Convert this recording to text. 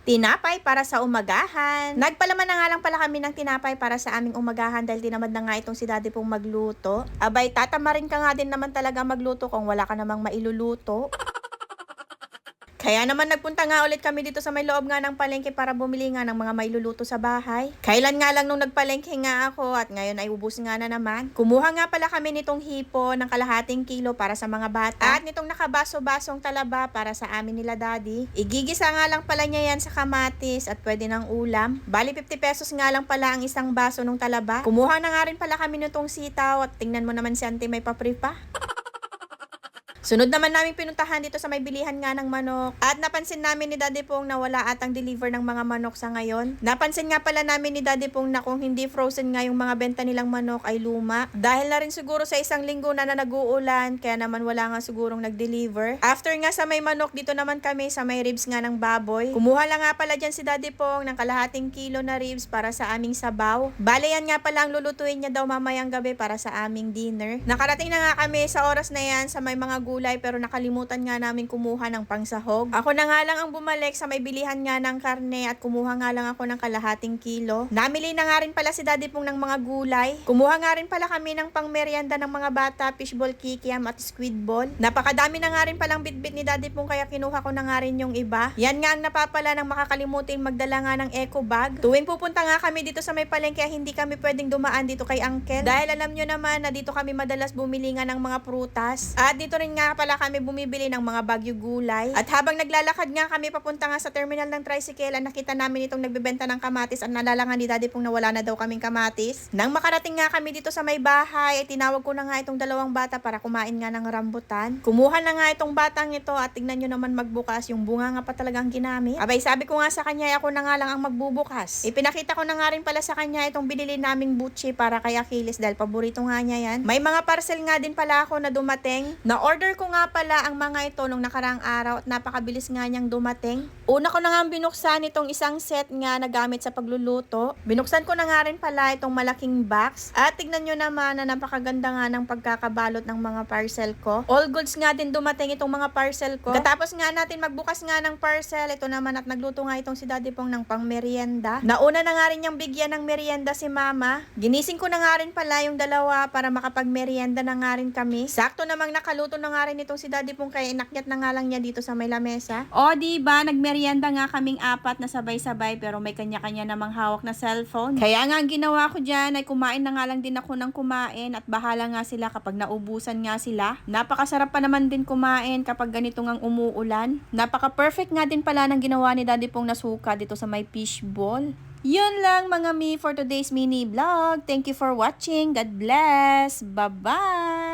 Tinapay para sa umagahan. Nagpalaman na nga lang pala kami ng tinapay para sa aming umagahan dahil tinamad na nga itong si daddy pong magluto. Abay, tatamarin ka nga din naman talaga magluto kung wala ka namang mailuluto. Kaya naman nagpunta nga ulit kami dito sa may loob nga ng palengke para bumili nga ng mga mailuluto sa bahay. Kailan nga lang nung nagpalengke nga ako at ngayon ay ubus nga na naman. Kumuha nga pala kami nitong hipo ng kalahating kilo para sa mga bata at nitong nakabaso-basong talaba para sa amin nila daddy. Igigisa nga lang pala niya yan sa kamatis at pwede ng ulam. Bali 50 pesos nga lang pala ang isang baso ng talaba. Kumuha na nga rin pala kami nitong sitaw at tingnan mo naman si auntie may papri pa. Sunod naman namin pinuntahan dito sa may bilihan nga ng manok. At napansin namin ni Daddy Pong na wala atang deliver ng mga manok sa ngayon. Napansin nga pala namin ni Daddy Pong na kung hindi frozen nga yung mga benta nilang manok ay luma. Dahil na rin siguro sa isang linggo na nag-uulan, kaya naman wala nga sigurong nag-deliver. After nga sa may manok, dito naman kami sa may ribs nga ng baboy. Kumuha lang nga pala dyan si Daddy Pong ng kalahating kilo na ribs para sa aming sabaw. Bale yan nga pala ang lulutuin niya daw mamayang gabi para sa aming dinner. Nakarating na nga kami sa oras na yan sa may mga gulay pero nakalimutan nga namin kumuha ng pangsahog. Ako na nga lang ang bumalik sa may bilihan nga ng karne at kumuha nga lang ako ng kalahating kilo. Namili na nga rin pala si Daddy Pong ng mga gulay. Kumuha nga rin pala kami ng pangmeryenda ng mga bata, fishball, kikiam at squid ball. Napakadami na nga rin palang bitbit ni Daddy Pong kaya kinuha ko na nga rin yung iba. Yan nga ang napapala ng makakalimutin magdala nga ng eco bag. Tuwing pupunta nga kami dito sa may palengke hindi kami pwedeng dumaan dito kay Uncle. Dahil alam nyo naman na dito kami madalas bumili nga ng mga prutas. At dito rin nga pala kami bumibili ng mga bagyo gulay. At habang naglalakad nga kami papunta nga sa terminal ng tricycle, nakita namin itong nagbebenta ng kamatis at nalala nga ni Daddy Pong na wala na daw kaming kamatis. Nang makarating nga kami dito sa may bahay, tinawag ko na nga itong dalawang bata para kumain nga ng rambutan. Kumuha na nga itong batang ito at tignan nyo naman magbukas, yung bunga nga pa talagang ginamit. Abay, sabi ko nga sa kanya, ako na nga lang ang magbubukas. Ipinakita ko na nga rin pala sa kanya itong binili naming butchi para kay Achilles dahil paborito nga niya yan. May mga parcel nga din pala ako na dumating. Na-order ko nga pala ang mga ito nung nakaraang araw at napakabilis nga niyang dumating. Una ko na nga binuksan itong isang set nga na gamit sa pagluluto. Binuksan ko na nga rin pala itong malaking box. At tignan nyo naman na napakaganda nga ng pagkakabalot ng mga parcel ko. All goods nga din dumating itong mga parcel ko. Katapos nga natin magbukas nga ng parcel, ito naman at nagluto nga itong si Daddy Pong ng pang merienda. Nauna na nga rin niyang bigyan ng merienda si Mama. Ginising ko na nga rin pala yung dalawa para makapag-merienda na nga rin kami. Sakto namang nakaluto na nga rin itong si Daddy Pong kaya inakyat na nga lang niya dito sa may lamesa. O diba, nagmerienda nga kaming apat na sabay-sabay pero may kanya-kanya namang hawak na cellphone. Kaya nga ang ginawa ko dyan ay kumain na nga lang din ako ng kumain at bahala nga sila kapag naubusan nga sila. Napakasarap pa naman din kumain kapag ganito ngang umuulan. Napaka-perfect nga din pala ng ginawa ni Daddy Pong na suka dito sa may fishball. Yun lang mga mi for today's mini vlog. Thank you for watching. God bless. Bye-bye!